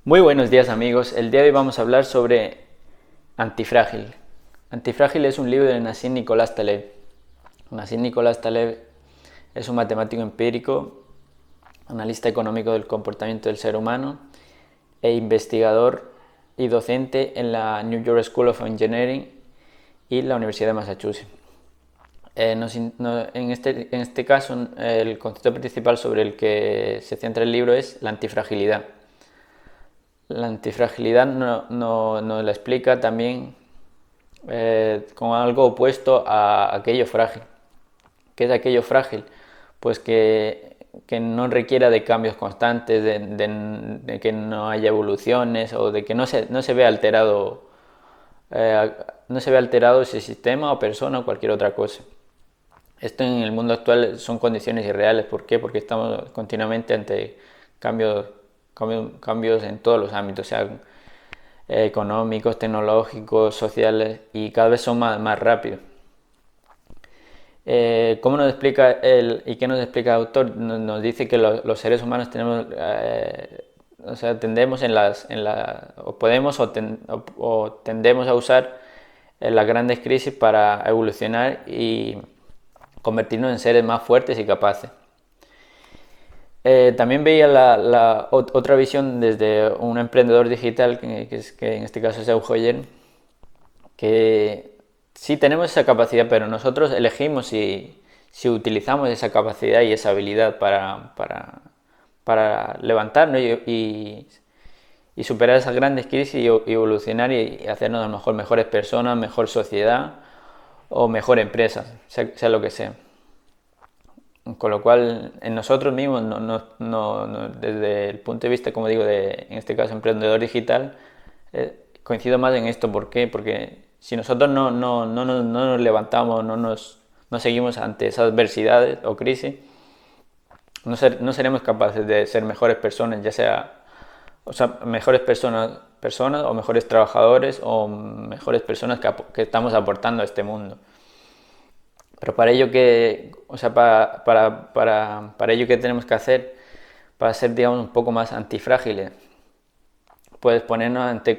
Muy buenos días amigos, el día de hoy vamos a hablar sobre Antifrágil. Antifrágil es un libro de Nassim Nicolás Taleb. Nassim Nicolás Taleb es un matemático empírico, analista económico del comportamiento del ser humano e investigador y docente en la New York School of Engineering y la Universidad de Massachusetts. En este caso, el concepto principal sobre el que se centra el libro es la antifragilidad. La antifragilidad nos la explica también con algo opuesto a aquello frágil. ¿Qué es aquello frágil? Pues que no requiera de cambios constantes, de que no haya evoluciones o de que no se vea alterado, eh, no se vea alterado ese sistema o persona o cualquier otra cosa. Esto en el mundo actual son condiciones irreales. ¿Por qué? Porque estamos continuamente ante cambios, cambios en todos los ámbitos, sean económicos, tecnológicos, sociales, y cada vez son más rápidos. ¿Cómo nos explica y qué nos explica el autor? Nos dice que los seres humanos tenemos, o sea, tendemos o podemos o tendemos a usar las grandes crisis para evolucionar y convertirnos en seres más fuertes y capaces. También veía otra visión desde un emprendedor digital, que en este caso es Eugene Hoyer, que sí tenemos esa capacidad, pero nosotros elegimos si utilizamos esa capacidad y esa habilidad para levantarnos y superar esas grandes crisis y evolucionar y hacernos a lo mejor mejores personas, mejor sociedad o mejor empresa, sea lo que sea. Con lo cual, en nosotros mismos, desde el punto de vista, como digo, en este caso, emprendedor digital, coincido más en esto. ¿Por qué? Porque si nosotros no nos levantamos, no seguimos ante esas adversidades o crisis, no seremos capaces de ser mejores personas, o sea, mejores personas o mejores trabajadores o mejores personas que estamos aportando a este mundo. Pero para ello o sea, para ello que tenemos que hacer, para ser, digamos, un poco más antifrágiles, pues ponernos ante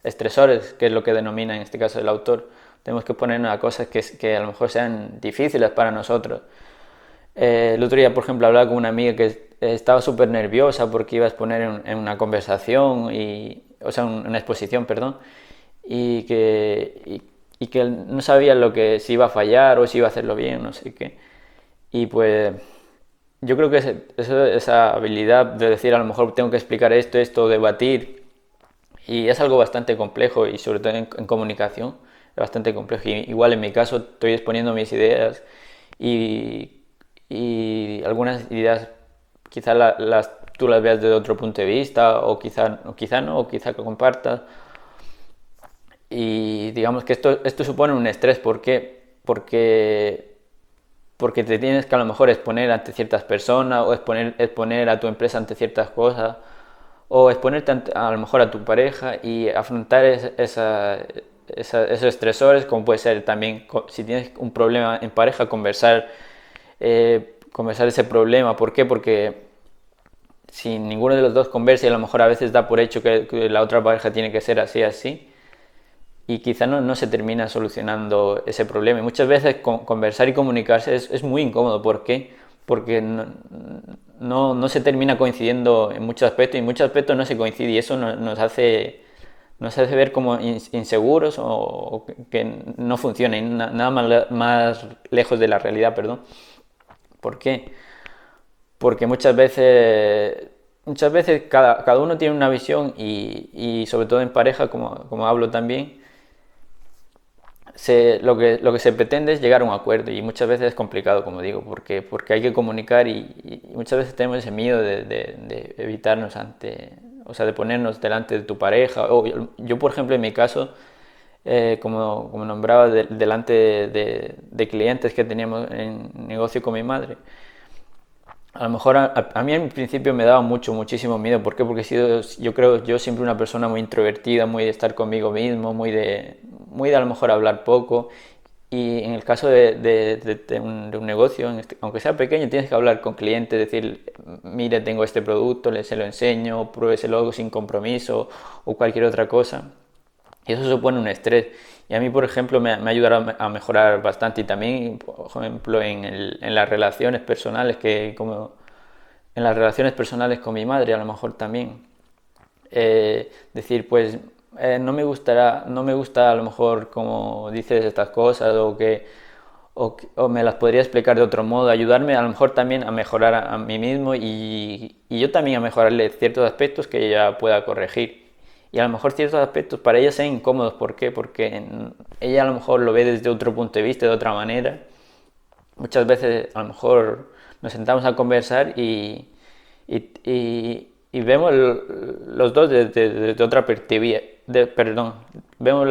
estresores, que es lo que denomina en este caso el autor. Tenemos que ponernos a cosas que a lo mejor sean difíciles para nosotros. El otro día, por ejemplo, hablaba con una amiga que estaba súper nerviosa porque iba a exponer en una conversación, o sea, una exposición, perdón, y que no sabía si iba a fallar o si iba a hacerlo bien, no sé qué. Y pues yo creo que esa habilidad de decir, a lo mejor tengo que explicar esto, debatir, y es algo bastante complejo, y sobre todo en comunicación es bastante complejo. Y igual en mi caso estoy exponiendo mis ideas y algunas ideas quizás tú las veas desde otro punto de vista, o quizá no, o quizá que compartas. Y digamos que esto supone un estrés. ¿Por qué? Porque te tienes que a lo mejor exponer ante ciertas personas, o exponer a tu empresa ante ciertas cosas, o exponerte a lo mejor a tu pareja y afrontar esos estresores, como puede ser también si tienes un problema en pareja, conversar ese problema. ¿Por qué? Porque si ninguno de los dos conversa, y a lo mejor a veces da por hecho que la otra pareja tiene que ser así, y quizá no se termina solucionando ese problema. Y muchas veces conversar y comunicarse es muy incómodo. ¿Por qué? Porque no se termina coincidiendo en muchos aspectos, y en muchos aspectos no se coincide, y eso nos hace ver como inseguros, o que no funciona, y nada más lejos de la realidad, perdón. ¿Por qué? Porque muchas veces cada uno tiene una visión, y sobre todo en pareja, como hablo también, lo que se pretende es llegar a un acuerdo, y muchas veces es complicado, como digo, porque hay que comunicar, y muchas veces tenemos ese miedo de evitarnos o sea, de ponernos delante de tu pareja. O yo, por ejemplo, en mi caso, como nombraba, delante de clientes que teníamos en negocio con mi madre. A lo mejor a mí en principio me daba muchísimo miedo. ¿Por qué? Porque he sido, yo creo, yo siempre una persona muy introvertida, muy de estar conmigo mismo, muy de a lo mejor hablar poco. Y en el caso de un negocio, aunque sea pequeño, tienes que hablar con clientes, decir, mire, tengo este producto, se lo enseño, pruébeselo sin compromiso o cualquier otra cosa. Y eso supone un estrés. Y a mí, por ejemplo, me ha ayudado a mejorar bastante. Y también, por ejemplo, en las relaciones personales, como en las relaciones personales con mi madre, a lo mejor también. Decir, pues no me gusta a lo mejor como dices estas cosas o me las podría explicar de otro modo, ayudarme a lo mejor también a mejorar a mí mismo y yo también a mejorarle ciertos aspectos que ella pueda corregir. Y a lo mejor ciertos aspectos para ella sean incómodos. ¿Por qué? Porque ella a lo mejor lo ve desde otro punto de vista, de otra manera. Muchas veces a lo mejor nos sentamos a conversar y vemos los dos desde otra perspectiva, perdón, vemos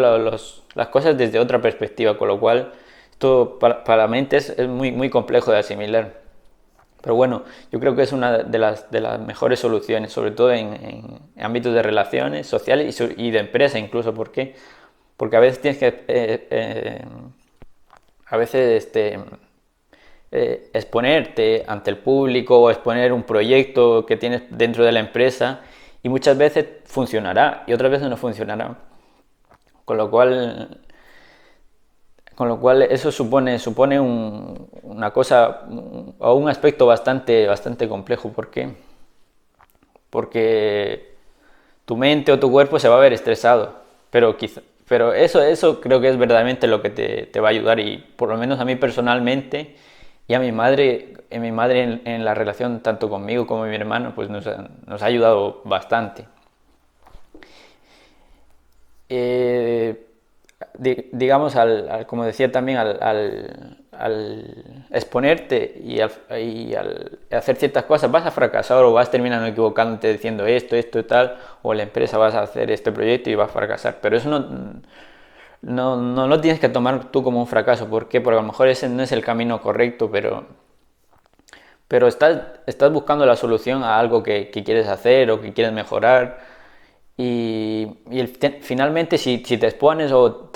las cosas desde otra perspectiva, con lo cual esto para la mente es muy complejo de asimilar. Pero bueno, yo creo que es una de las mejores soluciones, sobre todo en ámbitos de relaciones sociales y de empresa incluso. ¿Por qué? Porque a veces tienes que, a veces exponerte ante el público o exponer un proyecto que tienes dentro de la empresa y muchas veces funcionará y otras veces no funcionará. Con lo cual, eso supone una cosa o un aspecto bastante complejo. ¿Por qué? Porque tu mente o tu cuerpo se va a ver estresado, pero eso creo que es verdaderamente lo que te va a ayudar y por lo menos a mí personalmente y a mi madre en la relación tanto conmigo como mi hermano, pues nos ha ayudado bastante. Eh, digamos, como decía también, al exponerte y al hacer ciertas cosas, vas a fracasar o vas terminando equivocándote diciendo esto y tal, o en la empresa vas a hacer este proyecto y vas a fracasar. Pero eso no lo tienes que tomar tú como un fracaso. ¿Por qué? Porque a lo mejor ese no es el camino correcto, pero estás buscando la solución a algo que quieres hacer o que quieres mejorar. Finalmente, si te expones o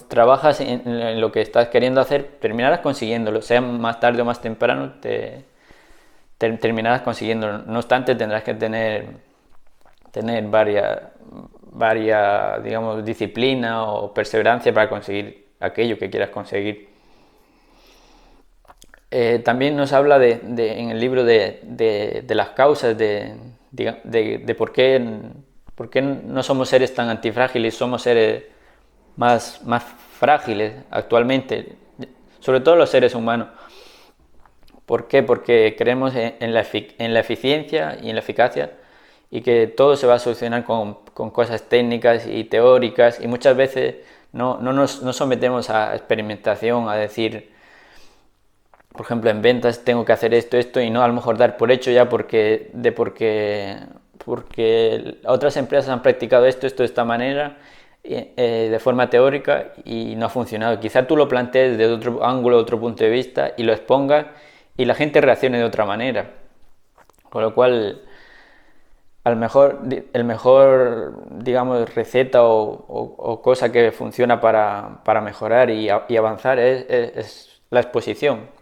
trabajas en lo que estás queriendo hacer, terminarás consiguiéndolo, sea más tarde o más temprano, terminarás consiguiéndolo. No obstante, tendrás que tener varias, digamos, disciplina o perseverancia para conseguir aquello que quieras conseguir. También nos habla en el libro de las causas de por qué no somos seres tan antifrágiles, somos seres más frágiles actualmente, sobre todo los seres humanos. ¿Por qué? Porque creemos en la eficiencia y en la eficacia y que todo se va a solucionar con cosas técnicas y teóricas y muchas veces no nos sometemos a experimentación, a decir, por ejemplo, en ventas tengo que hacer esto y no a lo mejor dar por hecho ya porque otras empresas han practicado esto de esta manera de forma teórica y no ha funcionado. Quizá tú lo plantees desde otro ángulo, otro punto de vista y lo expongas y la gente reaccione de otra manera. Con lo cual, el mejor, digamos, receta o cosa que funciona para mejorar y avanzar es la exposición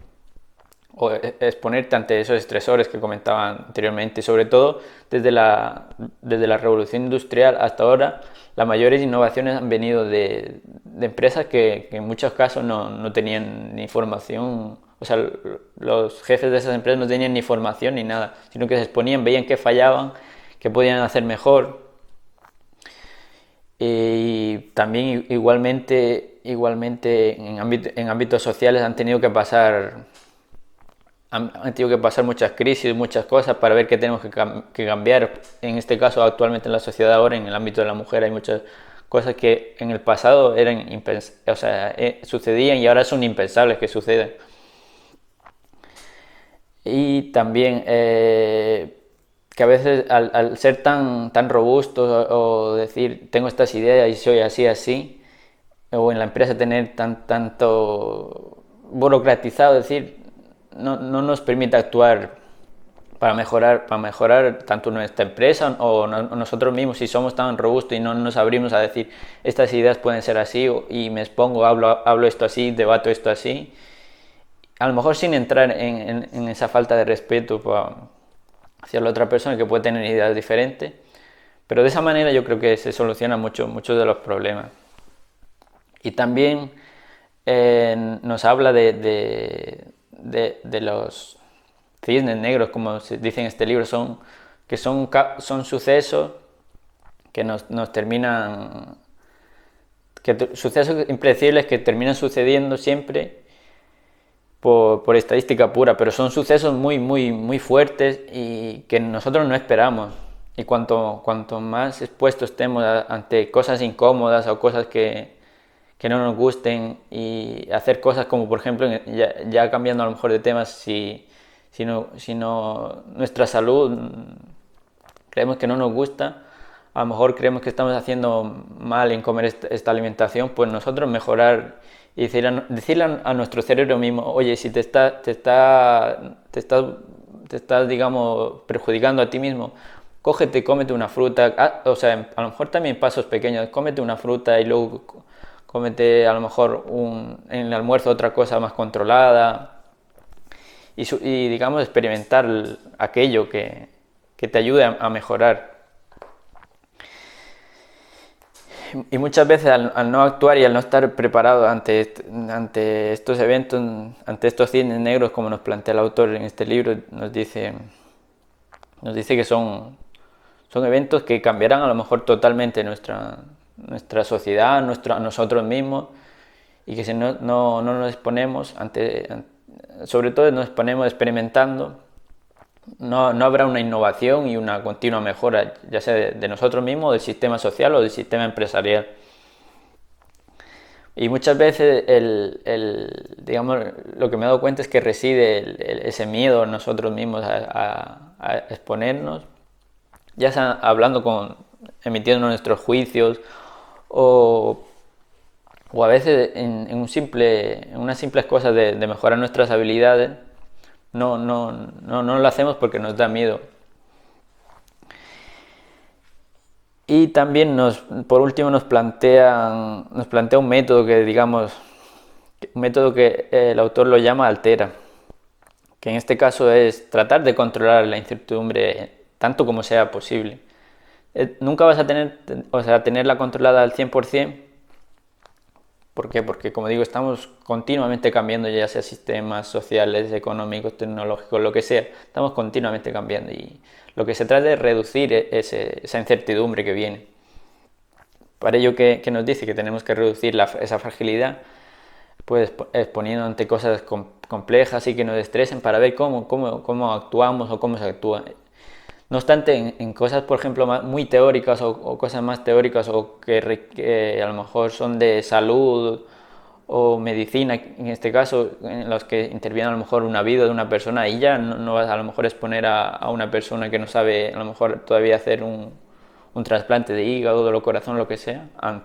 o exponerte ante esos estresores que comentaba anteriormente. Y sobre todo desde la revolución industrial hasta ahora, las mayores innovaciones han venido de empresas que en muchos casos no tenían ni formación, o sea, los jefes de esas empresas no tenían ni formación ni nada, sino que se exponían, veían que fallaban, que podían hacer mejor. Y también igualmente en ámbitos sociales han tenido que pasar muchas crisis, muchas cosas para ver qué tenemos que cambiar. En este caso, actualmente en la sociedad ahora, en el ámbito de la mujer, hay muchas cosas que en el pasado sucedían y ahora son impensables que sucedan. Y también que a veces al ser tan robusto o decir tengo estas ideas y soy así, o en la empresa tener tanto burocratizado, decir, no nos permite actuar para mejorar tanto nuestra empresa o nosotros mismos, si somos tan robustos y no nos abrimos a decir estas ideas pueden ser así y me expongo, hablo esto así, debato esto así, a lo mejor sin entrar en esa falta de respeto hacia la otra persona que puede tener ideas diferentes, pero de esa manera yo creo que se solucionan muchos de los problemas. Y también nos habla de los cisnes negros, como se dice en este libro, son sucesos que nos terminan, sucesos impredecibles que terminan sucediendo siempre por estadística pura, pero son sucesos muy fuertes y que nosotros no esperamos. Y cuanto más expuestos estemos ante cosas incómodas o cosas que no nos gusten, y hacer cosas como, por ejemplo, ya cambiando a lo mejor de temas, si nuestra salud creemos que no nos gusta, a lo mejor creemos que estamos haciendo mal en comer esta alimentación, pues nosotros mejorar y decirle a nuestro cerebro mismo, oye, si te estás, digamos, perjudicando a ti mismo, cómete una fruta, o sea, a lo mejor también pasos pequeños, cómete una fruta y luego cómete a lo mejor en el almuerzo otra cosa más controlada y digamos, experimentar aquello que te ayude a mejorar. Y muchas veces al no actuar y al no estar preparado ante estos eventos, ante estos cisnes negros, como nos plantea el autor en este libro, nos dice que son eventos que cambiarán a lo mejor totalmente nuestra sociedad, a nosotros mismos, y que si no nos exponemos sobre todo nos exponemos experimentando, no habrá una innovación y una continua mejora, ya sea de nosotros mismos, del sistema social o del sistema empresarial. Y muchas veces digamos, lo que me he dado cuenta es que reside ese miedo en nosotros mismos a exponernos, ya sea hablando emitiendo nuestros juicios o a veces en unas simples cosas de mejorar nuestras habilidades. No lo hacemos porque nos da miedo. Y también por último nos plantea un método que el autor lo llama altera, que en este caso es tratar de controlar la incertidumbre tanto como sea posible. Nunca vas a tenerla controlada al 100%. ¿Por qué? Porque, como digo, estamos continuamente cambiando, ya sea sistemas sociales, económicos, tecnológicos, lo que sea. Estamos continuamente cambiando y lo que se trata es reducir esa incertidumbre que viene. Para ello, que nos dice que tenemos que reducir esa fragilidad, pues exponiendo ante cosas complejas y que nos estresen para ver cómo actuamos o cómo se actúa. No obstante, en cosas, por ejemplo, muy teóricas o cosas más teóricas o que a lo mejor son de salud o medicina, en este caso, en los que interviene a lo mejor una vida de una persona, y ya no vas a lo mejor exponer a una persona que no sabe a lo mejor todavía hacer un trasplante de hígado, de corazón, lo que sea, o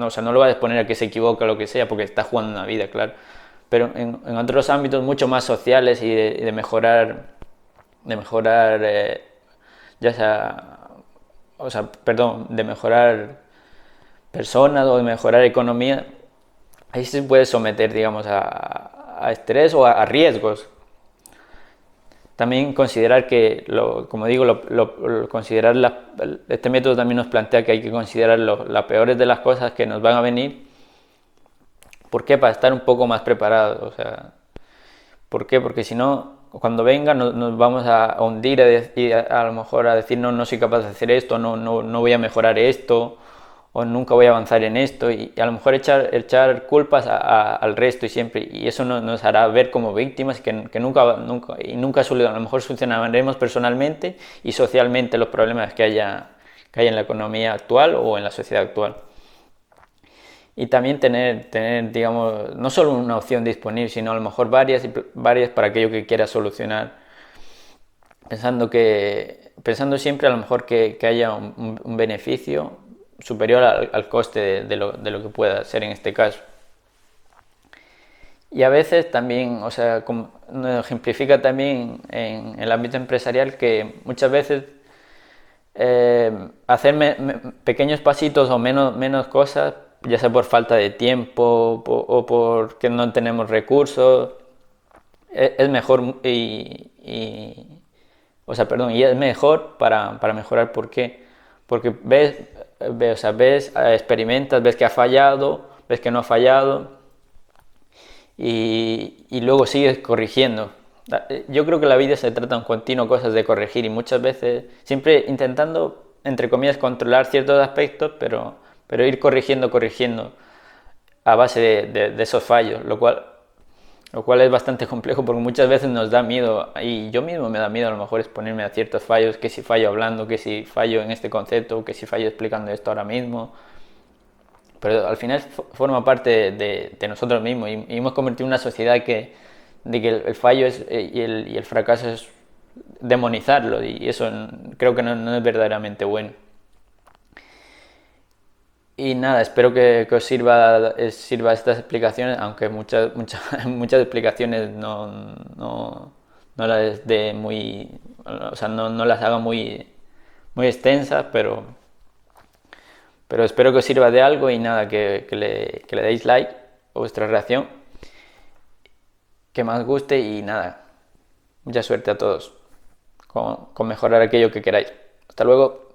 sea, no lo vas a exponer a que se equivoque o lo que sea, porque está jugando una vida, claro. Pero en otros ámbitos mucho más sociales y de mejorar ya sea, de mejorar personas o de mejorar economía, ahí se puede someter, digamos, a estrés o a riesgos. También considerar que, como digo, considerar este método también nos plantea que hay que considerar las peores de las cosas que nos van a venir. ¿Por qué? Para estar un poco más preparados. O sea, ¿por qué? Porque si no, cuando venga nos vamos a hundir y a lo mejor a decir no soy capaz de hacer esto, no voy a mejorar esto, o nunca voy a avanzar en esto, y a lo mejor echar culpas al resto y siempre, y eso nos hará ver como víctimas que nunca a lo mejor solucionaremos personalmente y socialmente los problemas que haya en la economía actual o en la sociedad actual. Y también tener, digamos, no solo una opción disponible, sino a lo mejor varias para aquello que quieras solucionar, pensando siempre a lo mejor que haya un beneficio superior al coste de lo que pueda ser en este caso. Y a veces también, o sea, nos ejemplifica también en el ámbito empresarial que muchas veces hacer pequeños pasitos o menos cosas, ya sea por falta de tiempo o porque no tenemos recursos, es mejor o sea, perdón, y es mejor para mejorar. ¿Por qué? Porque o sea, experimentas, ves que ha fallado, ves que no ha fallado y luego sigues corrigiendo. Yo creo que la vida se trata en continuo cosas de corregir y muchas veces siempre intentando, entre comillas, controlar ciertos aspectos, pero ir corrigiendo a base de esos fallos, lo cual es bastante complejo porque muchas veces nos da miedo, y yo mismo me da miedo a lo mejor exponerme a ciertos fallos, que si fallo hablando, que si fallo en este concepto, que si fallo explicando esto ahora mismo, pero al final forma parte de nosotros mismos y hemos convertido en una sociedad de que el fallo y el fracaso es demonizarlo y eso creo que no es verdaderamente bueno. Y nada, espero que os sirva estas explicaciones, aunque muchas explicaciones no las dé muy, o sea, no las haga muy extensas, pero espero que os sirva de algo y nada, que le deis like a vuestra reacción, que más guste y nada, mucha suerte a todos con mejorar aquello que queráis. Hasta luego.